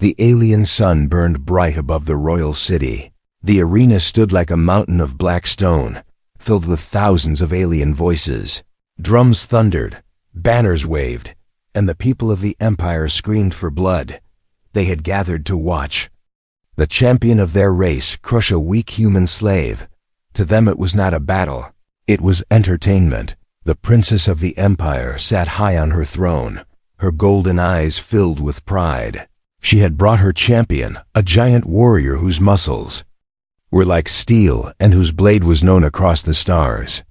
The alien sun burned bright above the royal city. The arena stood like a mountain of black stone, filled with thousands of alien voices. Drums thundered, banners waved, and the people of the empire screamed for blood. They had gathered to watch the champion of their race crush a weak human slave. To them it was not a battle, it was entertainment. The princess of the empire sat high on her throne, her golden eyes filled with pride. She had brought her champion, a giant warrior whose muscles were like steel and whose blade was known across the stars.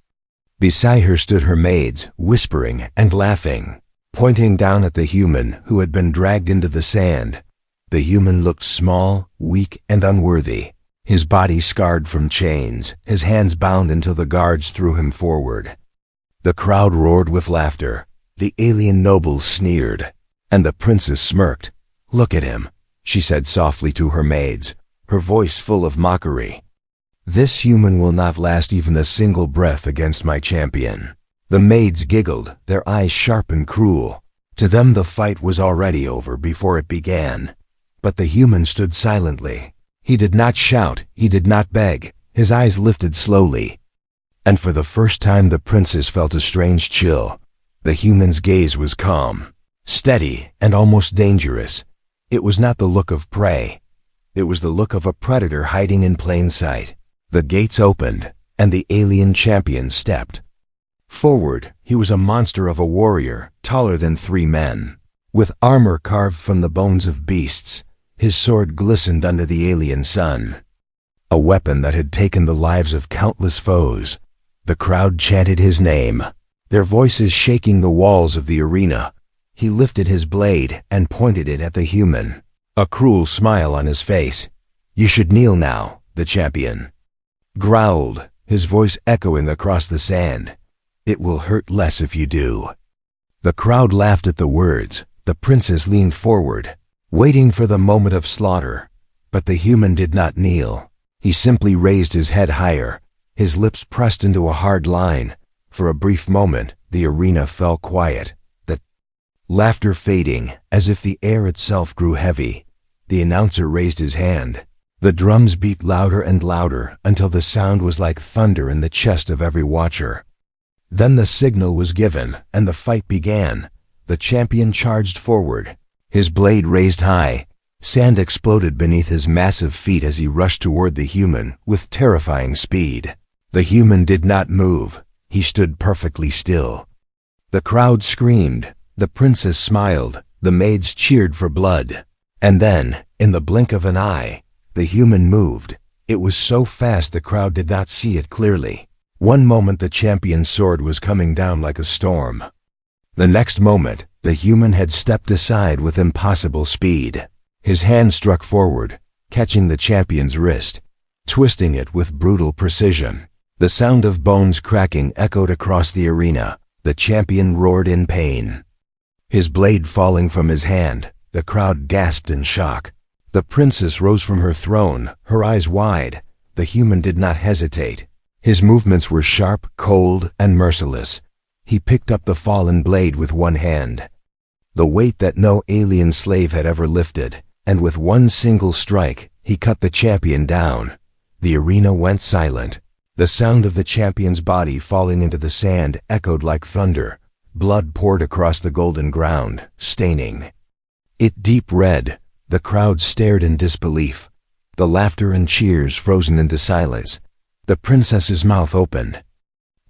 Beside her stood her maids, whispering and laughing, pointing down at the human who had been dragged into the sand. The human looked small, weak, and unworthy, his body scarred from chains, his hands bound until the guards threw him forward. The crowd roared with laughter, the alien nobles sneered, and the princess smirked. "Look at him," she said softly to her maids, her voice full of mockery. "This human will not last even a single breath against my champion." The maids giggled, their eyes sharp and cruel. To them the fight was already over before it began. But the human stood silently. He did not shout, he did not beg, his eyes lifted slowly. And for the first time the princess felt a strange chill. The human's gaze was calm, steady, and almost dangerous. It was not the look of prey. It was the look of a predator hiding in plain sight. The gates opened, and the alien champion stepped forward. He was a monster of a warrior, taller than 3 men, with armor carved from the bones of beasts. His sword glistened under the alien sun, a weapon that had taken the lives of countless foes. The crowd chanted his name, their voices shaking the walls of the arena. He lifted his blade and pointed it at the human, a cruel smile on his face. "You should kneel now," the champion growled, his voice echoing across the sand. "It will hurt less if you do." The crowd laughed at the words. The princess leaned forward, waiting for the moment of slaughter. But the human did not kneel. He simply raised his head higher, his lips pressed into a hard line. For a brief moment, the arena fell quiet, the laughter fading, as if the air itself grew heavy. The announcer raised his hand. The drums beat louder and louder until the sound was like thunder in the chest of every watcher. Then the signal was given, and the fight began. The champion charged forward, his blade raised high. Sand exploded beneath his massive feet as he rushed toward the human with terrifying speed. The human did not move. He stood perfectly still. The crowd screamed. The princess smiled. The maids cheered for blood. And then, in the blink of an eye, the human moved. It was so fast the crowd did not see it clearly. One moment the champion's sword was coming down like a storm. The next moment, the human had stepped aside with impossible speed. His hand struck forward, catching the champion's wrist, twisting it with brutal precision. The sound of bones cracking echoed across the arena. The champion roared in pain, his blade falling from his hand. The crowd gasped in shock. The princess rose from her throne, her eyes wide. The human did not hesitate. His movements were sharp, cold, and merciless. He picked up the fallen blade with one hand, the weight that no alien slave had ever lifted, and with one single strike, he cut the champion down. The arena went silent. The sound of the champion's body falling into the sand echoed like thunder. Blood poured across the golden ground, staining it deep red. The crowd stared in disbelief, the laughter and cheers frozen into silence. The princess's mouth opened,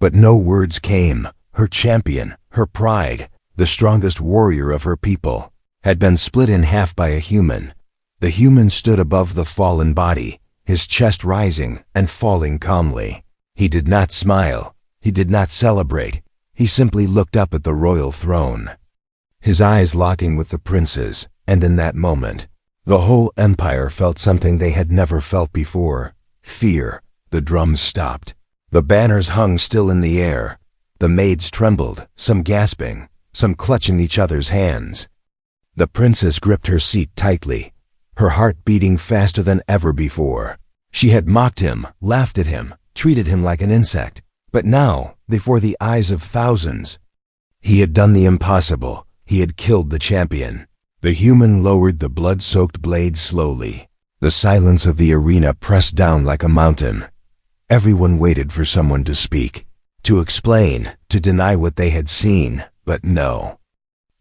but no words came. Her champion, her pride, the strongest warrior of her people, had been split in half by a human. The human stood above the fallen body, his chest rising and falling calmly. He did not smile. He did not celebrate. He simply looked up at the royal throne, his eyes locking with the prince's, and in that moment, the whole empire felt something they had never felt before: fear. The drums stopped. The banners hung still in the air. The maids trembled, some gasping, some clutching each other's hands. The princess gripped her seat tightly, her heart beating faster than ever before. She had mocked him, laughed at him, treated him like an insect. But now, before the eyes of thousands, he had done the impossible. He had killed the champion. The human lowered the blood-soaked blade slowly. The silence of the arena pressed down like a mountain. Everyone waited for someone to speak, to explain, to deny what they had seen, but no.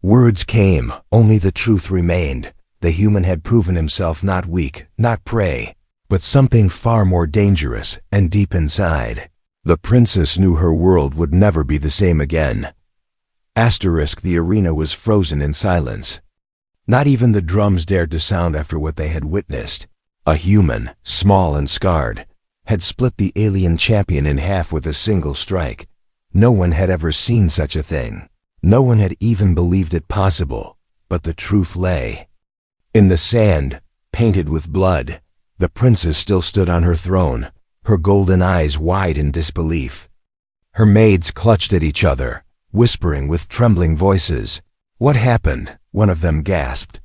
Words came, only the truth remained. The human had proven himself not weak, not prey, but something far more dangerous and deep inside. The princess knew her world would never be the same again. The arena was frozen in silence. Not even the drums dared to sound after what they had witnessed. A human, small and scarred, had split the alien champion in half with a single strike. No one had ever seen such a thing. No one had even believed it possible, but the truth lay. In the sand, painted with blood, the princess still stood on her throne, her golden eyes wide in disbelief. Her maids clutched at each other, whispering with trembling voices. "What happened?" one of them gasped.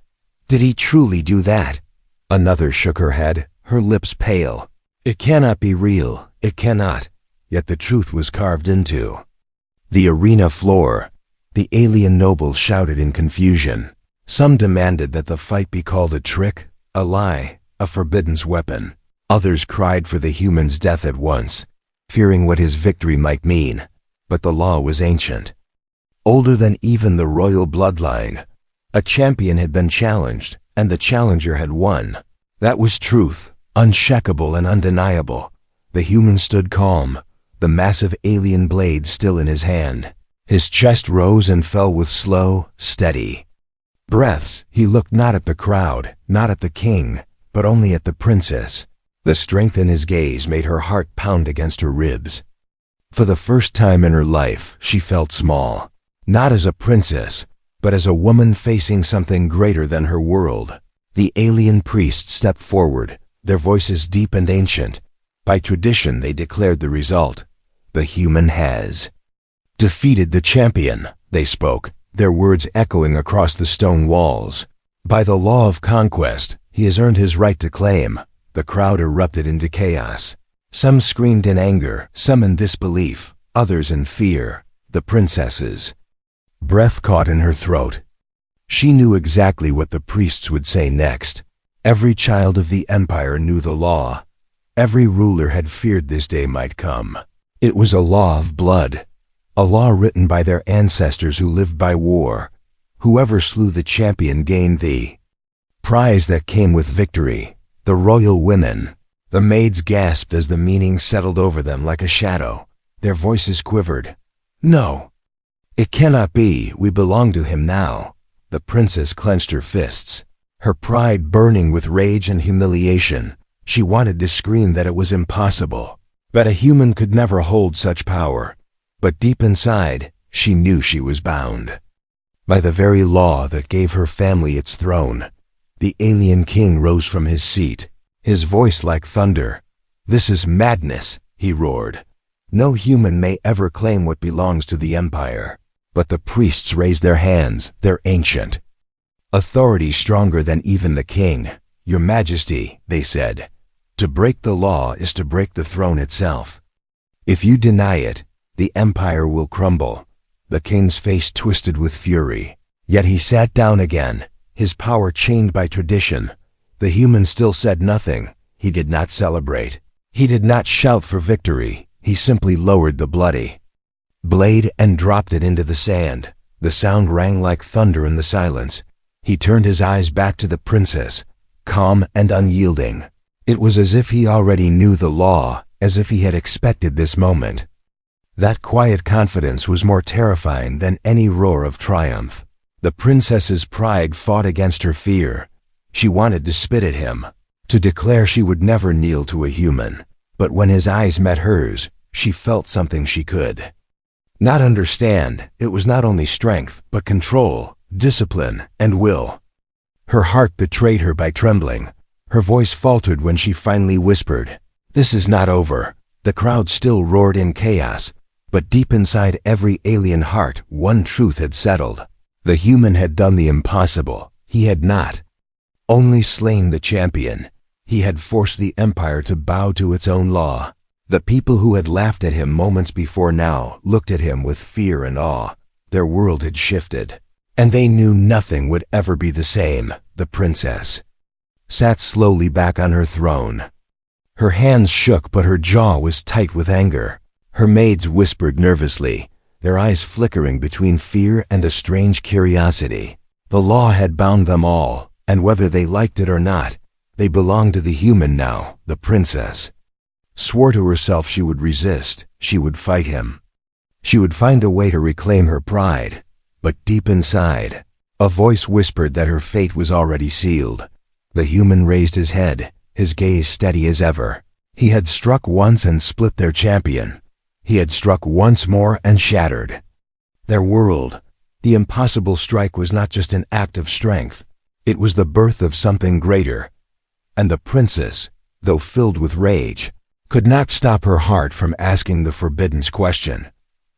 "Did he truly do that?" Another shook her head, her lips pale. "It cannot be real, it cannot." Yet the truth was carved into the arena floor. The alien nobles shouted in confusion. Some demanded that the fight be called a trick, a lie, a forbidden weapon. Others cried for the human's death at once, fearing what his victory might mean. But the law was ancient, older than even the royal bloodline. A champion had been challenged, and the challenger had won. That was truth, unshakable and undeniable. The human stood calm, the massive alien blade still in his hand. His chest rose and fell with slow, steady breaths. He looked not at the crowd, not at the king, but only at the princess. The strength in his gaze made her heart pound against her ribs. For the first time in her life, she felt small, not as a princess, but as a woman facing something greater than her world. The alien priests stepped forward, their voices deep and ancient. By tradition, they declared the result. The human has defeated the champion, they spoke, their words echoing across the stone walls. By the law of conquest, he has earned his right to claim. The crowd erupted into chaos. Some screamed in anger, some in disbelief, others in fear. The princess's breath caught in her throat. She knew exactly what the priests would say next. Every child of the empire knew the law. Every ruler had feared this day might come. It was a law of blood, a law written by their ancestors who lived by war. Whoever slew the champion gained the prize that came with victory. The royal women, the maids gasped as the meaning settled over them like a shadow. Their voices quivered. "No, it cannot be. We belong to him now." The princess clenched her fists, her pride burning with rage and humiliation. She wanted to scream that it was impossible, that a human could never hold such power. But deep inside, she knew she was bound by the very law that gave her family its throne. The alien king rose from his seat, his voice like thunder. "This is madness," he roared. "No human may ever claim what belongs to the empire." But the priests raised their hands, their ancient authority stronger than even the king. "Your Majesty," they said, "to break the law is to break the throne itself. If you deny it, the empire will crumble." The king's face twisted with fury. Yet he sat down again, his power chained by tradition. The human still said nothing. He did not celebrate. He did not shout for victory. He simply lowered the bloody blade and dropped it into the sand. The sound rang like thunder in the silence. He turned his eyes back to the princess, calm and unyielding. It was as if he already knew the law, as if he had expected this moment. That quiet confidence was more terrifying than any roar of triumph. The princess's pride fought against her fear. She wanted to spit at him, to declare she would never kneel to a human. But when his eyes met hers, she felt something she could not understand. It was not only strength, but control, discipline, and will. Her heart betrayed her by trembling. Her voice faltered when she finally whispered, "This is not over." The crowd still roared in chaos, but deep inside every alien heart, one truth had settled. The human had done the impossible. He had not only slain the champion, he had forced the empire to bow to its own law. The people who had laughed at him moments before now looked at him with fear and awe. Their world had shifted. And they knew nothing would ever be the same. The princess sat slowly back on her throne. Her hands shook, but her jaw was tight with anger. Her maids whispered nervously, their eyes flickering between fear and a strange curiosity. The law had bound them all, and whether they liked it or not, they belonged to the human now. The princess swore to herself she would resist, she would fight him. She would find a way to reclaim her pride. But deep inside, a voice whispered that her fate was already sealed. The human raised his head, his gaze steady as ever. He had struck once and split their champion. He had struck once more and shattered their world. The impossible strike was not just an act of strength. It was the birth of something greater. And the princess, though filled with rage, could not stop her heart from asking the forbidden question.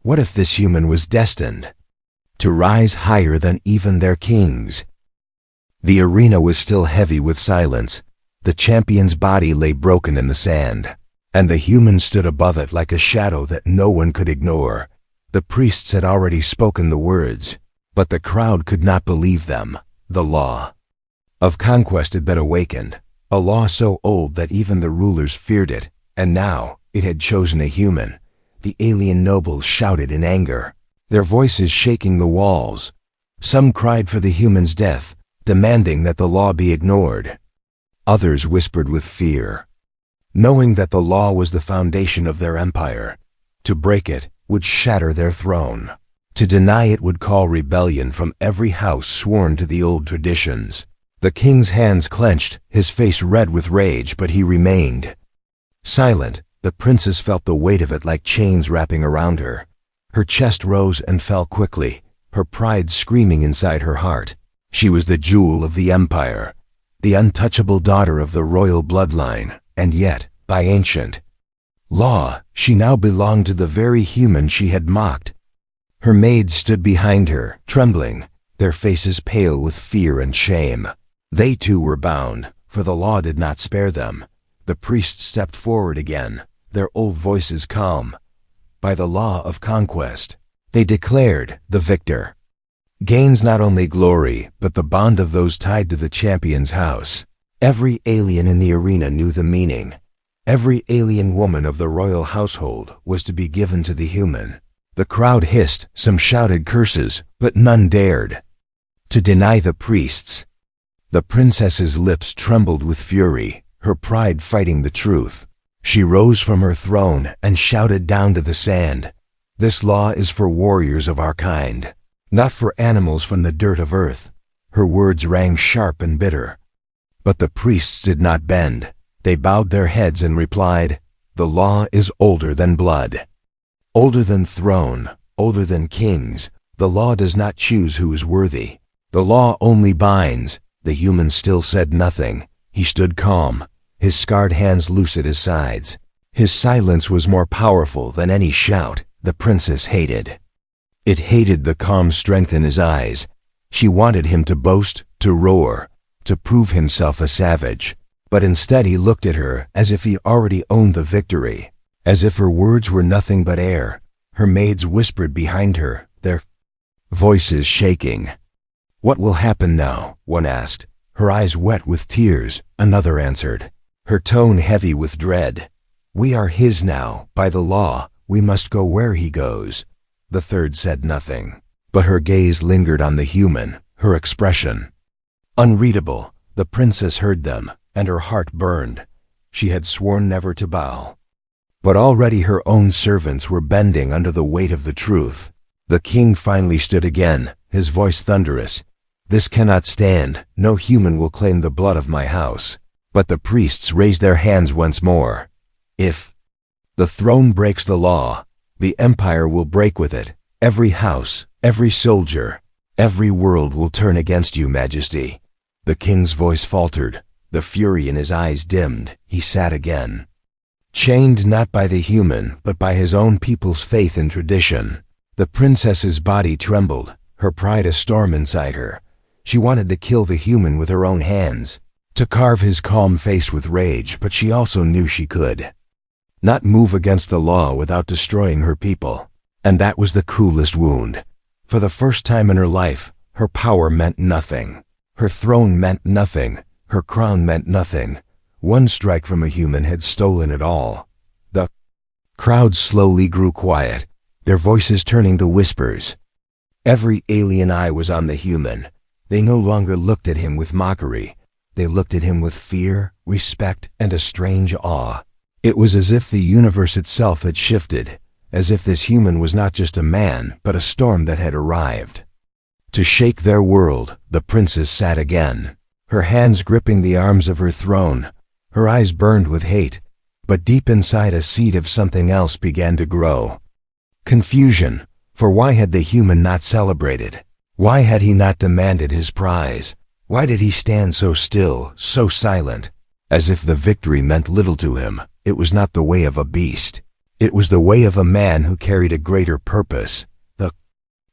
What if this human was destined to rise higher than even their kings? The arena was still heavy with silence. The champion's body lay broken in the sand, and the human stood above it like a shadow that no one could ignore. The priests had already spoken the words, but the crowd could not believe them. The law of conquest had been awakened, a law so old that even the rulers feared it, and now it had chosen a human. The alien nobles shouted in anger, their voices shaking the walls. Some cried for the human's death, demanding that the law be ignored. Others whispered with fear, knowing that the law was the foundation of their empire. To break it would shatter their throne. To deny it would call rebellion from every house sworn to the old traditions. The king's hands clenched, his face red with rage, but he remained silent. The princess felt the weight of it like chains wrapping around her. Her chest rose and fell quickly, her pride screaming inside her heart. She was the jewel of the empire, the untouchable daughter of the royal bloodline, and yet, by ancient law, she now belonged to the very human she had mocked. Her maids stood behind her, trembling, their faces pale with fear and shame. They too were bound, for the law did not spare them. The priests stepped forward again, their old voices calm. By the law of conquest, they declared, the victor gains not only glory, but the bond of those tied to the champion's house. Every alien in the arena knew the meaning. Every alien woman of the royal household was to be given to the human. The crowd hissed, some shouted curses, but none dared to deny the priests. The princess's lips trembled with fury, her pride fighting the truth. She rose from her throne and shouted down to the sand, "This law is for warriors of our kind, not for animals from the dirt of earth." Her words rang sharp and bitter. But the priests did not bend. They bowed their heads and replied, "The law is older than blood, older than throne, older than kings. The law does not choose who is worthy. The law only binds." The human still said nothing. He stood calm, his scarred hands loose at his sides. His silence was more powerful than any shout. The princess hated. It hated the calm strength in his eyes. She wanted him to boast, to roar, to prove himself a savage. But instead he looked at her as if he already owned the victory, as if her words were nothing but air. Her maids whispered behind her, their voices shaking. "What will happen now?" one asked, her eyes wet with tears. Another answered, her tone heavy with dread, "We are his now. By the law, we must go where he goes." The third said nothing, but her gaze lingered on the human, her expression unreadable. The princess heard them, and her heart burned. She had sworn never to bow. But already her own servants were bending under the weight of the truth. The king finally stood again, his voice thunderous. "This cannot stand. No human will claim the blood of my house." But the priests raised their hands once more. "If the throne breaks the law, the empire will break with it. Every house, every soldier, every world will turn against you, Majesty." The king's voice faltered. The fury in his eyes dimmed. He sat again, chained not by the human, but by his own people's faith and tradition. The princess's body trembled, her pride a storm inside her. She wanted to kill the human with her own hands, to carve his calm face with rage, but she also knew she could not move against the law without destroying her people. And that was the cruelest wound. For the first time in her life, Her power meant nothing. Her throne meant nothing. Her crown meant nothing. One strike from a human had stolen it all. The crowd slowly grew quiet, their voices turning to whispers. Every alien eye was on the human. They no longer looked at him with mockery. They looked at him with fear, respect, and a strange awe. It was as if the universe itself had shifted, as if this human was not just a man, but a storm that had arrived. To shake their world, the princess sat again, her hands gripping the arms of her throne. Her eyes burned with hate, but deep inside a seed of something else began to grow. Confusion, for why had the human not celebrated? Why had he not demanded his prize? Why did he stand so still, so silent? As if the victory meant little to him. It was not the way of a beast. It was the way of a man who carried a greater purpose. The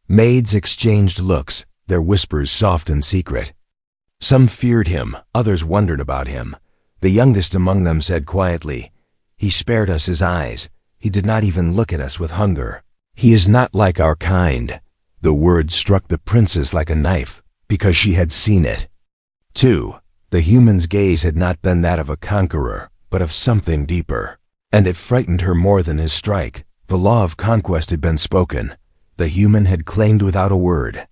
maids exchanged looks, their whispers soft and secret. Some feared him, others wondered about him. The youngest among them said quietly, "He spared us his eyes. He did not even look at us with hunger. He is not like our kind." The words struck the princess like a knife, because she had seen it. Too, the human's gaze had not been that of a conqueror, but of something deeper. And it frightened her more than his strike. The law of conquest had been spoken. The human had claimed without a word.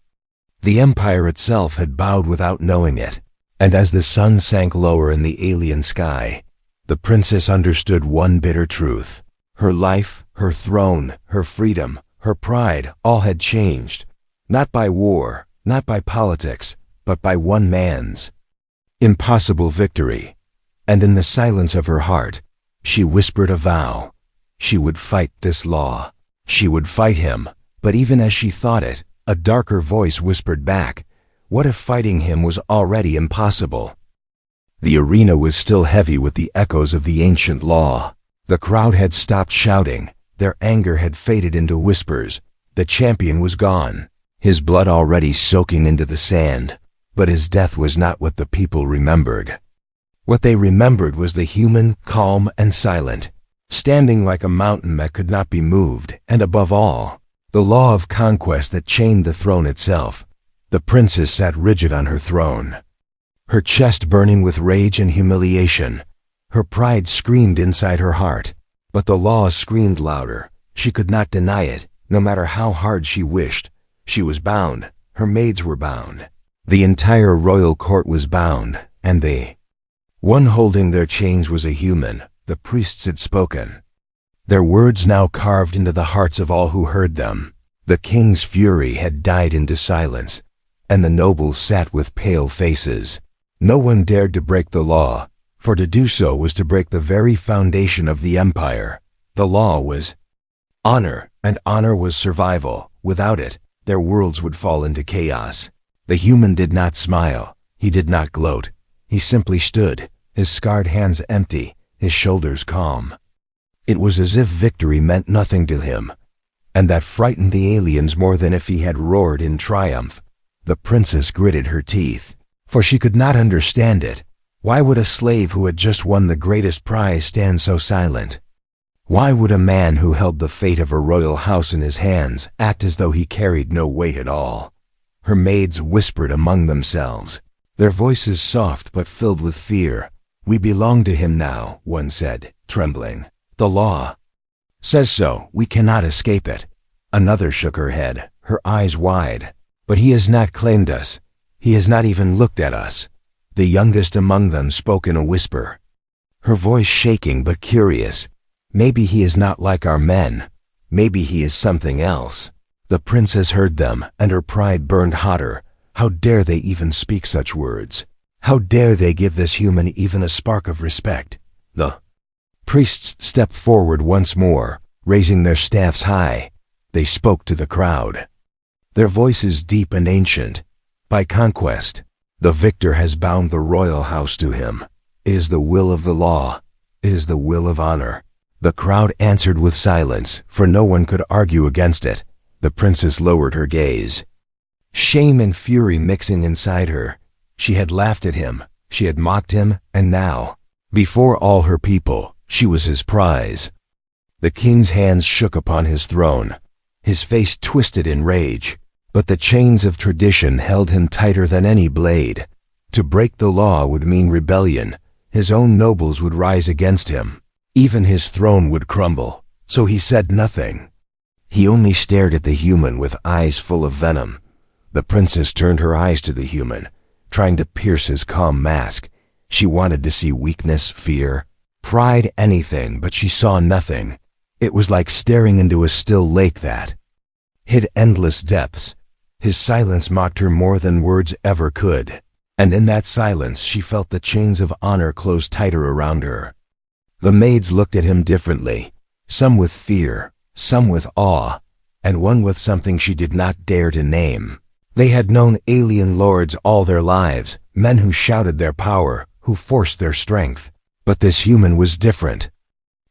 The empire itself had bowed without knowing it. And as the sun sank lower in the alien sky, the princess understood one bitter truth. Her life, her throne, her freedom, her pride, all had changed. Not by war, not by politics, but by one man's impossible victory. And in the silence of her heart, she whispered a vow. She would fight this law. She would fight him. But even as she thought it, a darker voice whispered back, what if fighting him was already impossible? The arena was still heavy with the echoes of the ancient law. The crowd had stopped shouting. Their anger had faded into whispers. The champion was gone, his blood already soaking into the sand. But his death was not what the people remembered. What they remembered was the human, calm and silent, standing like a mountain that could not be moved, and above all, the law of conquest that chained the throne itself. The princess sat rigid on her throne, her chest burning with rage and humiliation. Her pride screamed inside her heart, but the law screamed louder. She could not deny it, no matter how hard she wished. She was bound. Her maids were bound. The entire royal court was bound, and the one holding their chains was a human. The priests had spoken. Their words now carved into the hearts of all who heard them. The king's fury had died into silence, and the nobles sat with pale faces. No one dared to break the law, for to do so was to break the very foundation of the empire. The law was honor, and honor was survival. Without it, their worlds would fall into chaos. The human did not smile. He did not gloat. He simply stood, his scarred hands empty, his shoulders calm. It was as if victory meant nothing to him, and that frightened the aliens more than if he had roared in triumph. The princess gritted her teeth, for she could not understand it. Why would a slave who had just won the greatest prize stand so silent? Why would a man who held the fate of a royal house in his hands act as though he carried no weight at all? Her maids whispered among themselves, their voices soft but filled with fear. "We belong to him now," one said, trembling. "The law says so. We cannot escape it." Another shook her head, her eyes wide. "But he has not claimed us. He has not even looked at us." The youngest among them spoke in a whisper, her voice shaking but curious. "Maybe he is not like our men. Maybe he is something else." The princess heard them, and her pride burned hotter. How dare they even speak such words? How dare they give this human even a spark of respect? The priests stepped forward once more, raising their staffs high. They spoke to the crowd, their voices deep and ancient. "By conquest, the victor has bound the royal house to him. It is the will of the law. It is the will of honor." The crowd answered with silence, for no one could argue against it. The princess lowered her gaze, shame and fury mixing inside her. She had laughed at him, she had mocked him, and now, before all her people, she was his prize. The king's hands shook upon his throne, his face twisted in rage. But the chains of tradition held him tighter than any blade. To break the law would mean rebellion. His own nobles would rise against him. Even his throne would crumble. So he said nothing. He only stared at the human with eyes full of venom. The princess turned her eyes to the human, trying to pierce his calm mask. She wanted to see weakness, fear, pride, anything, but she saw nothing. It was like staring into a still lake that hid endless depths. His silence mocked her more than words ever could. And in that silence she felt the chains of honor close tighter around her. The maids looked at him differently, some with fear, some with awe, and one with something she did not dare to name. They had known alien lords all their lives, men who shouted their power, who forced their strength. But this human was different.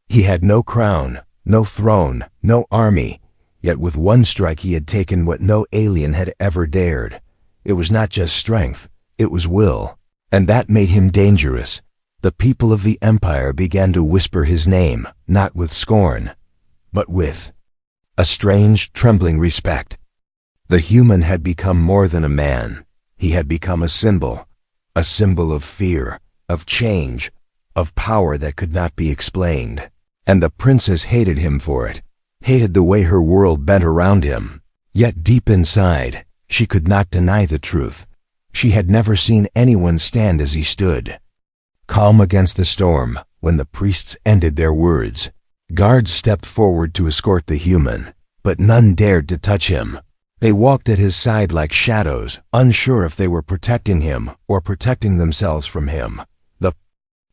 He had no crown, no throne, no army, yet with one strike he had taken what no alien had ever dared. It was not just strength, it was will, and that made him dangerous. The people of the empire began to whisper his name, not with scorn, but with a strange, trembling respect. The human had become more than a man. He had become a symbol of fear, of change, of power that could not be explained. And the princess hated him for it, hated the way her world bent around him. Yet deep inside, she could not deny the truth. She had never seen anyone stand as he stood, calm against the storm. When the priests ended their words, guards stepped forward to escort the human, but none dared to touch him. They walked at his side like shadows, unsure if they were protecting him or protecting themselves from him. The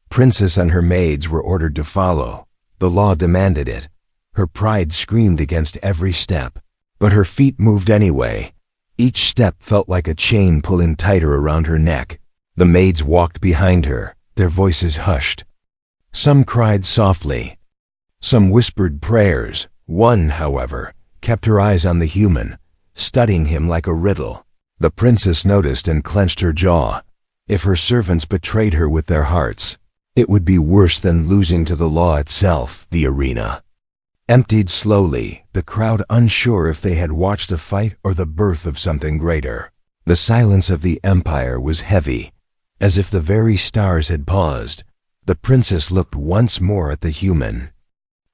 princess and her maids were ordered to follow. The law demanded it. Her pride screamed against every step, but her feet moved anyway. Each step felt like a chain pulling tighter around her neck. The maids walked behind her, their voices hushed. Some cried softly. Some whispered prayers. One, however, kept her eyes on the human, studying him like a riddle. The princess noticed and clenched her jaw. If her servants betrayed her with their hearts, it would be worse than losing to the law itself. The arena emptied slowly, the crowd unsure if they had watched a fight or the birth of something greater. The silence of the empire was heavy, as if the very stars had paused. The princess looked once more at the human.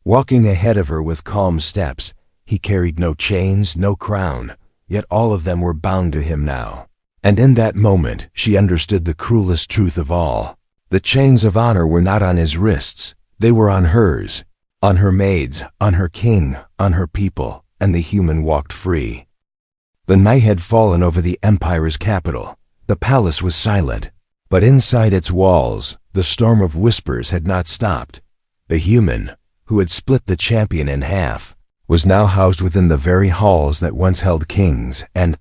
Walking ahead of her with calm steps, he carried no chains, no crown, yet all of them were bound to him now. And in that moment, she understood the cruelest truth of all. The chains of honor were not on his wrists, they were on hers. On her maids, on her king, on her people, and the human walked free. The night had fallen over the empire's capital. The palace was silent, but inside its walls, the storm of whispers had not stopped. The human, who had split the champion in half, was now housed within the very halls that once held kings and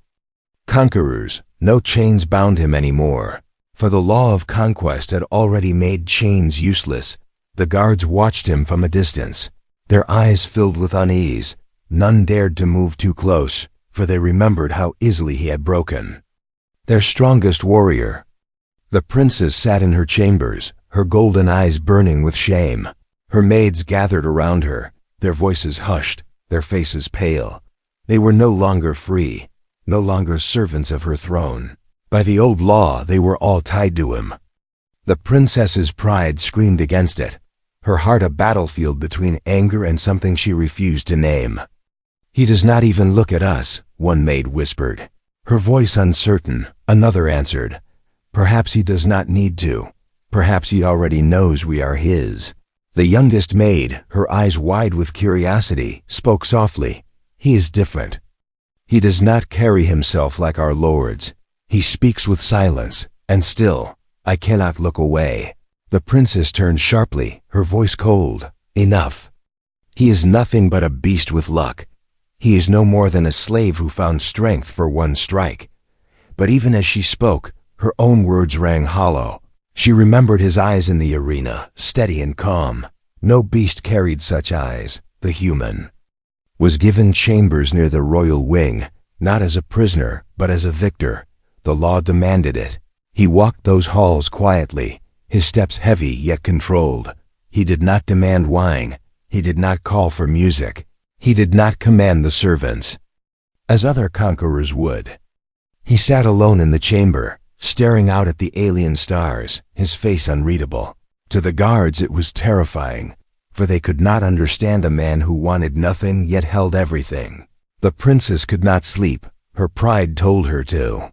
conquerors. No chains bound him anymore, for the law of conquest had already made chains useless. The guards watched him from a distance, their eyes filled with unease. None dared to move too close, for they remembered how easily he had broken their strongest warrior. The princess sat in her chambers, her golden eyes burning with shame. Her maids gathered around her, their voices hushed, their faces pale. They were no longer free, no longer servants of her throne. By the old law, they were all tied to him. The princess's pride screamed against it, her heart a battlefield between anger and something she refused to name. "He does not even look at us," one maid whispered. Her voice uncertain, another answered, "Perhaps he does not need to. Perhaps he already knows we are his." The youngest maid, her eyes wide with curiosity, spoke softly, "He is different. He does not carry himself like our lords. He speaks with silence, and still, I cannot look away." The princess turned sharply, her voice cold. "Enough. He is nothing but a beast with luck. He is no more than a slave who found strength for one strike." But even as she spoke, her own words rang hollow. She remembered his eyes in the arena, steady and calm. No beast carried such eyes. The human was given chambers near the royal wing, not as a prisoner, but as a victor. The law demanded it. He walked those halls quietly, his steps heavy yet controlled. He did not demand wine. He did not call for music. He did not command the servants. as other conquerors would. He sat alone in the chamber, staring out at the alien stars, his face unreadable. To the guards it was terrifying, for they could not understand a man who wanted nothing yet held everything. The princess could not sleep. Her pride told her to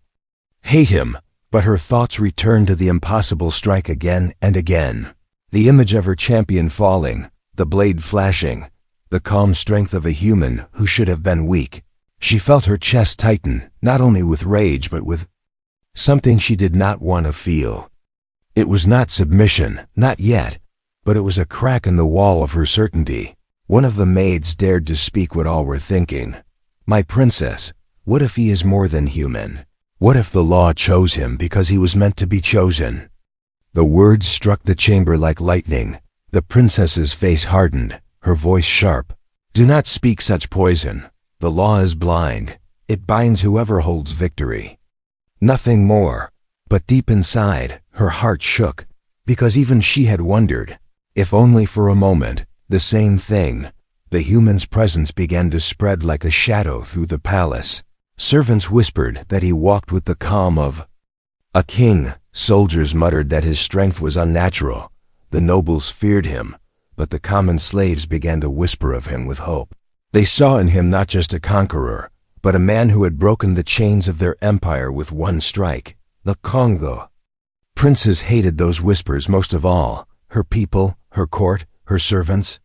hate him, but her thoughts returned to the impossible strike again and again. The image of her champion falling, the blade flashing, the calm strength of a human who should have been weak. She felt her chest tighten, not only with rage but with something she did not want to feel. It was not submission, not yet, but it was a crack in the wall of her certainty. One of the maids dared to speak what all were thinking. "My princess, what if he is more than human? What if the law chose him because he was meant to be chosen?" The words struck the chamber like lightning. The princess's face hardened, her voice sharp. "Do not speak such poison. The law is blind. It binds whoever holds victory." Nothing more. But deep inside, her heart shook, because even she had wondered, if only for a moment, the same thing. The human's presence began to spread like a shadow through the palace. Servants whispered that he walked with the calm of a king. Soldiers muttered that his strength was unnatural. The nobles feared him, but the common slaves began to whisper of him with hope. They saw in him not just a conqueror, but a man who had broken the chains of their empire with one strike. The Congo. Princess hated those whispers most of all, her people, her court, her servants,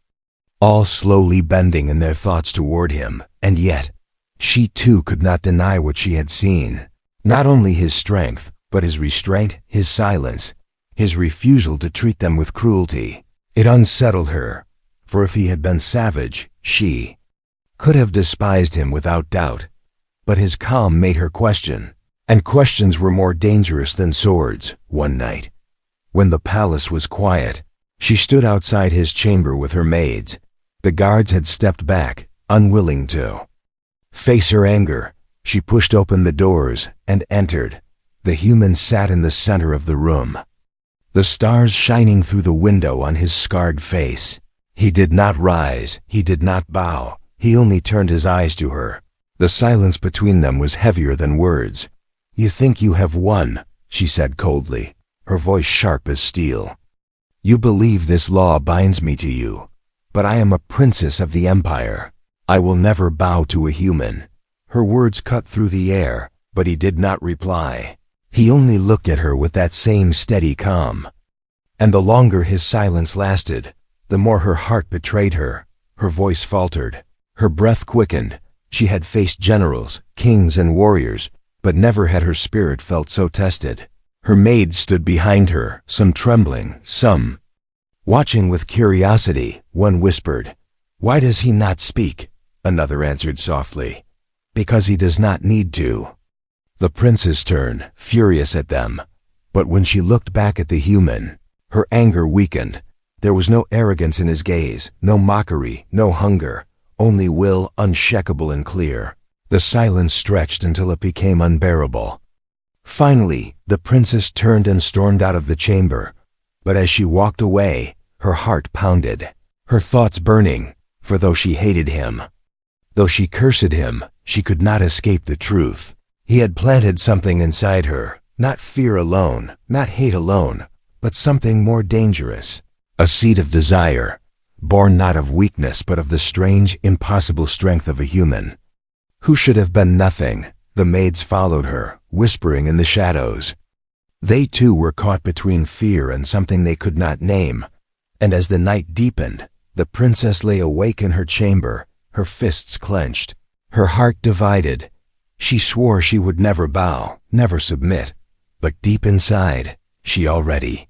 all slowly bending in their thoughts toward him, and yet, she too could not deny what she had seen. Not only his strength, but his restraint, his silence, his refusal to treat them with cruelty. It unsettled her, for if he had been savage, she could have despised him without doubt. But his calm made her question. And questions were more dangerous than swords. One night, when the palace was quiet, she stood outside his chamber with her maids. The guards had stepped back, unwilling to face her anger. She pushed open the doors and entered. The human sat in the center of the room, the stars shining through the window on his scarred face. He did not rise, he did not bow, he only turned his eyes to her. The silence between them was heavier than words. "You think you have won," she said coldly, her voice sharp as steel. "You believe this law binds me to you, but I am a princess of the empire. I will never bow to a human." Her words cut through the air, but he did not reply. He only looked at her with that same steady calm. And the longer his silence lasted, the more her heart betrayed her. Her voice faltered, her breath quickened. She had faced generals, kings, and warriors, but never had her spirit felt so tested. Her maids stood behind her, some trembling, some watching with curiosity. One whispered, "Why does he not speak?" Another answered softly, "Because he does not need to." The princess turned, furious at them, but when she looked back at the human, her anger weakened. There was no arrogance in his gaze, no mockery, no hunger, only will, unshakable and clear. The silence stretched until it became unbearable. Finally, the princess turned and stormed out of the chamber, but as she walked away, her heart pounded, her thoughts burning, for though she hated him, though she cursed him, she could not escape the truth. He had planted something inside her, not fear alone, not hate alone, but something more dangerous, a seed of desire, born not of weakness but of the strange, impossible strength of a human who should have been nothing. The maids followed her, whispering in the shadows. They too were caught between fear and something they could not name, and as the night deepened, the princess lay awake in her chamber, her fists clenched, her heart divided. She swore she would never bow, never submit, but deep inside, she already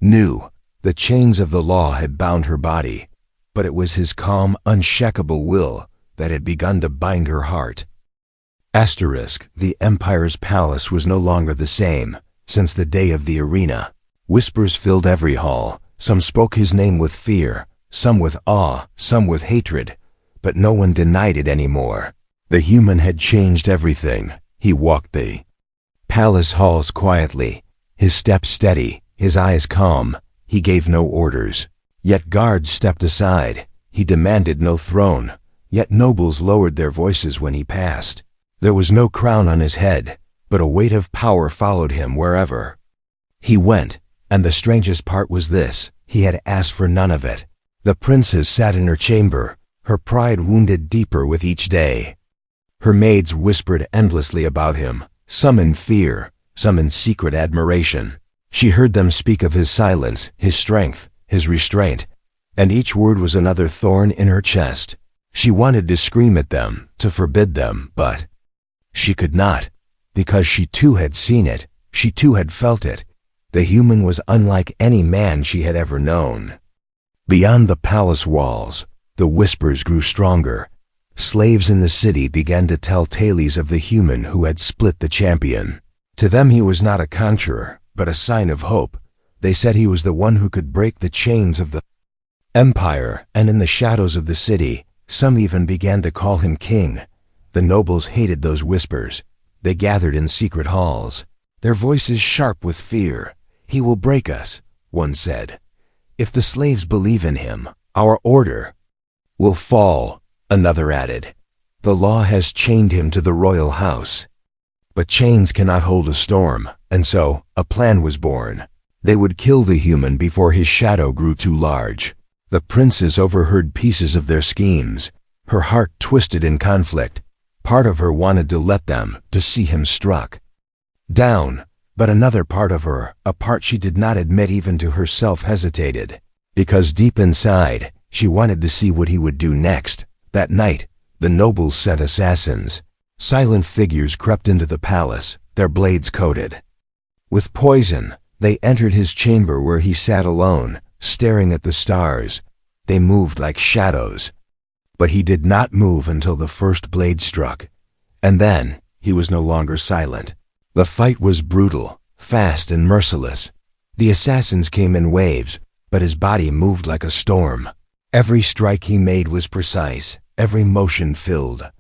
knew. The chains of the law had bound her body, but it was his calm, unshakable will that had begun to bind her heart. The empire's palace was no longer the same since the day of the arena. Whispers filled every hall. Some spoke his name with fear, some with awe, some with hatred, but no one denied it anymore. The human had changed everything. He walked the palace halls quietly, his steps steady, his eyes calm. He gave no orders, yet guards stepped aside. He demanded no throne, yet nobles lowered their voices when he passed. There was no crown on his head, but a weight of power followed him wherever he went, and the strangest part was this: he had asked for none of it. The princess sat in her chamber, her pride wounded deeper with each day. Her maids whispered endlessly about him, some in fear, some in secret admiration. She heard them speak of his silence, his strength, his restraint, and each word was another thorn in her chest. She wanted to scream at them, to forbid them, but she could not, because she too had seen it, she too had felt it. The human was unlike any man she had ever known. Beyond the palace walls, the whispers grew stronger. Slaves in the city began to tell tales of the human who had split the champion. To them he was not a conqueror, but a sign of hope. They said he was the one who could break the chains of the empire, and in the shadows of the city, some even began to call him king. The nobles hated those whispers. They gathered in secret halls, their voices sharp with fear. "He will break us," one said. "If the slaves believe in him, our order will fall," another added. "The law has chained him to the royal house." But chains cannot hold a storm, and so a plan was born. They would kill the human before his shadow grew too large. The princess overheard pieces of their schemes. Her heart twisted in conflict. Part of her wanted to let them, to see him struck down, but another part of her, a part she did not admit even to herself, hesitated, because deep inside, she wanted to see what he would do next. That night, the nobles sent assassins. Silent figures crept into the palace, their blades coated with poison. They entered his chamber where he sat alone, staring at the stars. They moved like shadows. But he did not move until the first blade struck. And then, he was no longer silent. The fight was brutal, fast and merciless. The assassins came in waves, but his body moved like a storm. Every strike he made was precise, every motion filled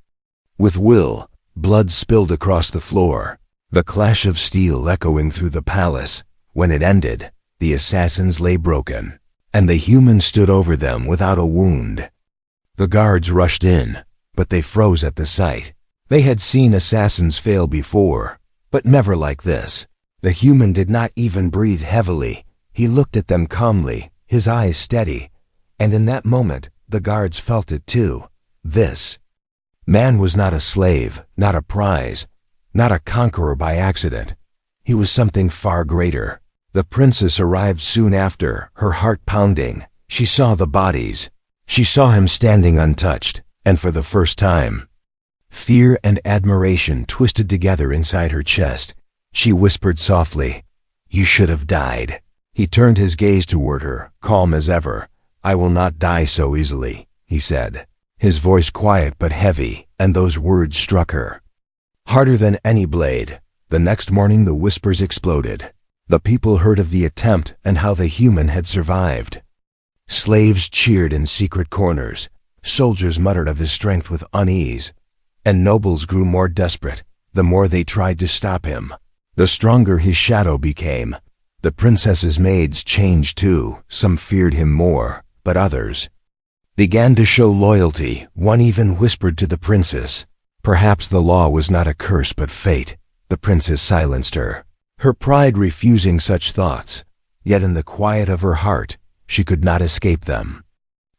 with will. Blood spilled across the floor, the clash of steel echoing through the palace. When it ended, the assassins lay broken, and the human stood over them without a wound. The guards rushed in, but they froze at the sight. They had seen assassins fail before, but never like this. The human did not even breathe heavily. He looked at them calmly, his eyes steady, and in that moment, the guards felt it too. This man was not a slave, not a prize, not a conqueror by accident. He was something far greater. The princess arrived soon after, her heart pounding. She saw the bodies. She saw him standing untouched, and for the first time, fear and admiration twisted together inside her chest. She whispered softly, "You should have died." He turned his gaze toward her, calm as ever. "I will not die so easily," he said, his voice quiet but heavy, and those words struck her harder than any blade. The next morning the whispers exploded. The people heard of the attempt and how the human had survived. Slaves cheered in secret corners. Soldiers muttered of his strength with unease. And nobles grew more desperate, the more they tried to stop him. The stronger his shadow became. The princess's maids changed too. Some feared him more, but others began to show loyalty. One even whispered to the princess, "Perhaps the law was not a curse but fate." The princess silenced her, her pride refusing such thoughts. Yet in the quiet of her heart, she could not escape them.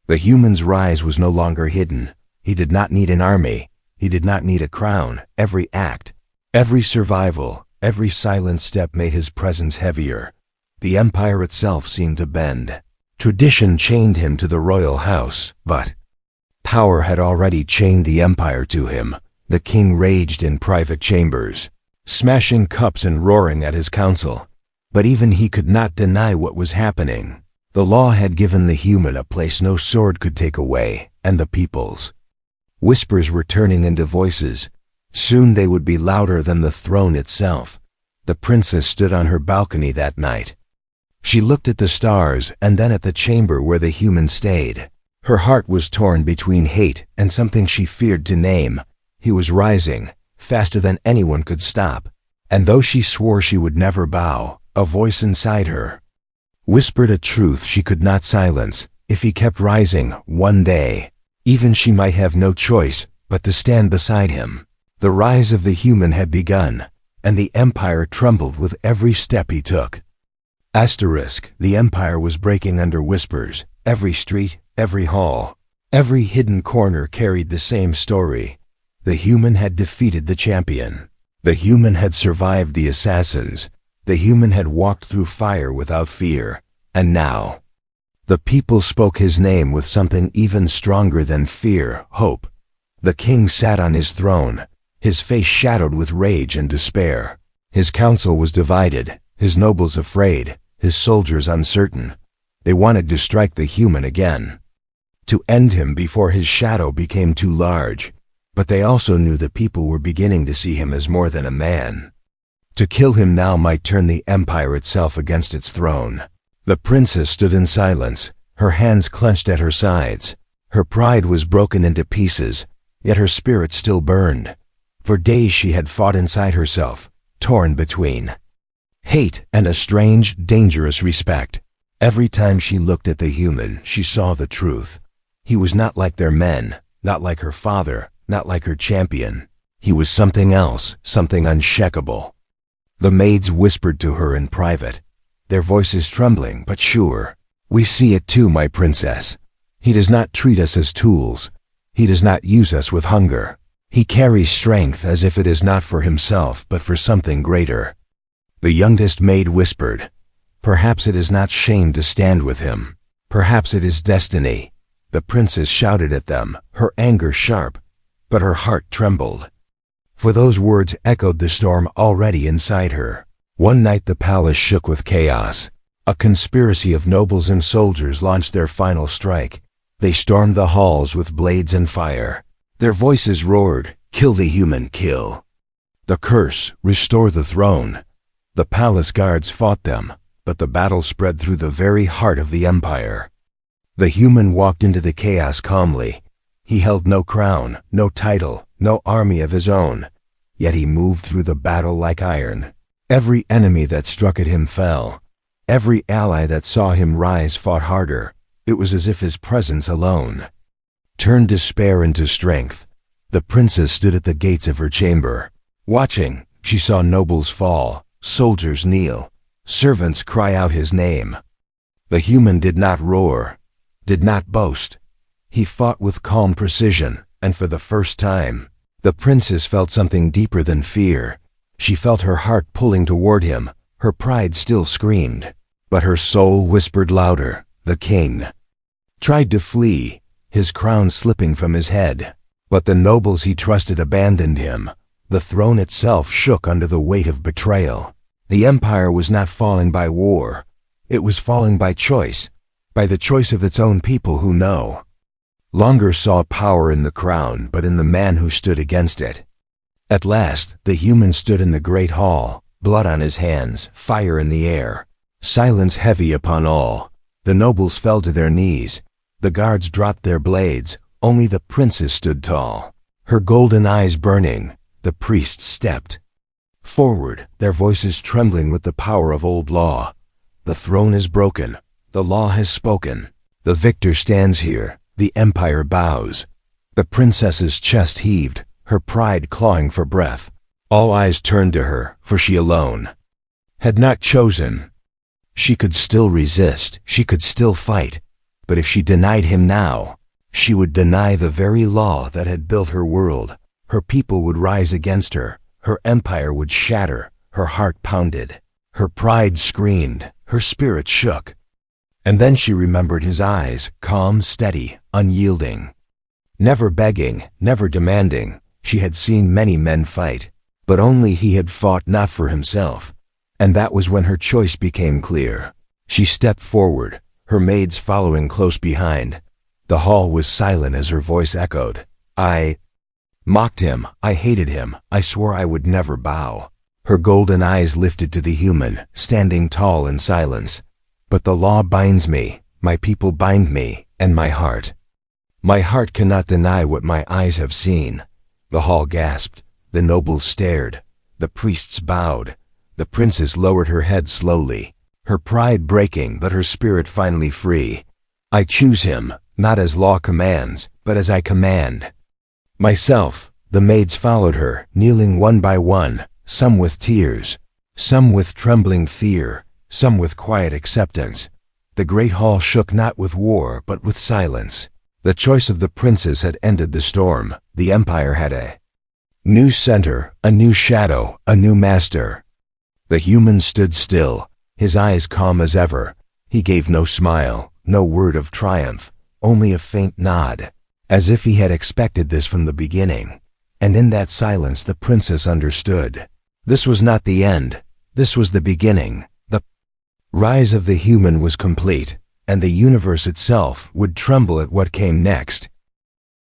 The human's rise was no longer hidden. He did not need an army. He did not need a crown. Every act, every survival, every silent step made his presence heavier. The empire itself seemed to bend. Tradition chained him to the royal house, but power had already chained the empire to him. The king raged in private chambers, smashing cups and roaring at his council. But even he could not deny what was happening. The law had given the human a place no sword could take away, and the people's whispers were turning into voices. Soon they would be louder than the throne itself. The princess stood on her balcony that night. She looked at the stars and then at the chamber where the human stayed. Her heart was torn between hate and something she feared to name. He was rising, faster than anyone could stop. And though she swore she would never bow, a voice inside her whispered a truth she could not silence. If he kept rising, one day, Even she might have no choice but to stand beside him. The rise of the human had begun, and the empire trembled with every step he took. The empire was breaking under whispers. Every street, every hall, every hidden corner carried the same story. The human had defeated the champion. The human had survived the assassins. The human had walked through fire without fear. And now, the people spoke his name with something even stronger than fear, hope. The king sat on his throne, his face shadowed with rage and despair. His council was divided, his nobles afraid, his soldiers uncertain. They wanted to strike the human again, to end him before his shadow became too large. But they also knew the people were beginning to see him as more than a man. To kill him now might turn the empire itself against its throne. The princess stood in silence, her hands clenched at her sides. Her pride was broken into pieces, yet her spirit still burned. For days she had fought inside herself, torn between hate and a strange, dangerous respect. Every time she looked at the human, she saw the truth. He was not like their men, not like her father, not like her champion. He was something else, something unshakable. The maids whispered to her in private, their voices trembling but sure. "We see it too, my princess. He does not treat us as tools. He does not use us with hunger. He carries strength as if it is not for himself but for something greater." The youngest maid whispered, "Perhaps it is not shame to stand with him. Perhaps it is destiny." The princess shouted at them, her anger sharp, but her heart trembled. For those words echoed the storm already inside her. One night the palace shook with chaos. A conspiracy of nobles and soldiers launched their final strike. They stormed the halls with blades and fire. Their voices roared, "Kill the human, kill. The curse, restore the throne." The palace guards fought them, but the battle spread through the very heart of the empire. The human walked into the chaos calmly. He held no crown, no title, no army of his own, yet he moved through the battle like iron. Every enemy that struck at him fell. Every ally that saw him rise fought harder. It was as if his presence alone turned despair into strength. The princess stood at the gates of her chamber. Watching, she saw nobles fall, soldiers kneel, servants cry out his name. The human did not roar, did not boast. He fought with calm precision, and for the first time, the princess felt something deeper than fear. She felt her heart pulling toward him. Her pride still screamed, but her soul whispered louder. The king tried to flee, his crown slipping from his head. But the nobles he trusted abandoned him. The throne itself shook under the weight of betrayal. The empire was not falling by war. It was falling by choice, by the choice of its own people who no longer saw power in the crown, but in the man who stood against it. At last, the human stood in the great hall, blood on his hands, fire in the air, silence heavy upon all. The nobles fell to their knees. The guards dropped their blades. Only the princess stood tall, her golden eyes burning. The priests stepped forward, their voices trembling with the power of old law. "The throne is broken. The law has spoken. The victor stands here. The empire bows." The princess's chest heaved, her pride clawing for breath. All eyes turned to her, for she alone had not chosen. She could still resist, she could still fight, but if she denied him now, she would deny the very law that had built her world. Her people would rise against her, her empire would shatter. Her heart pounded, her pride screamed, her spirit shook. And then she remembered his eyes, calm, steady, unyielding. Never begging, never demanding. She had seen many men fight, but only he had fought not for himself. And that was when her choice became clear. She stepped forward, her maids following close behind. The hall was silent as her voice echoed. "I mocked him, I hated him, I swore I would never bow." Her golden eyes lifted to the human, standing tall in silence. "But the law binds me, my people bind me, and my heart cannot deny what my eyes have seen." The hall gasped, the nobles stared, the priests bowed. The princess lowered her head slowly, her pride breaking but her spirit finally free. "I choose him, not as law commands, but as I command. Myself, the maids followed her, kneeling one by one, some with tears, some with trembling fear, some with quiet acceptance. The great hall shook not with war, but with silence. The choice of the princes had ended the storm. The empire had a new center, a new shadow, a new master. The human stood still, his eyes calm as ever. He gave no smile, no word of triumph, only a faint nod, as if he had expected this from the beginning. And in that silence the princess understood. This was not the end. This was the beginning. The rise of the human was complete, and the universe itself would tremble at what came next.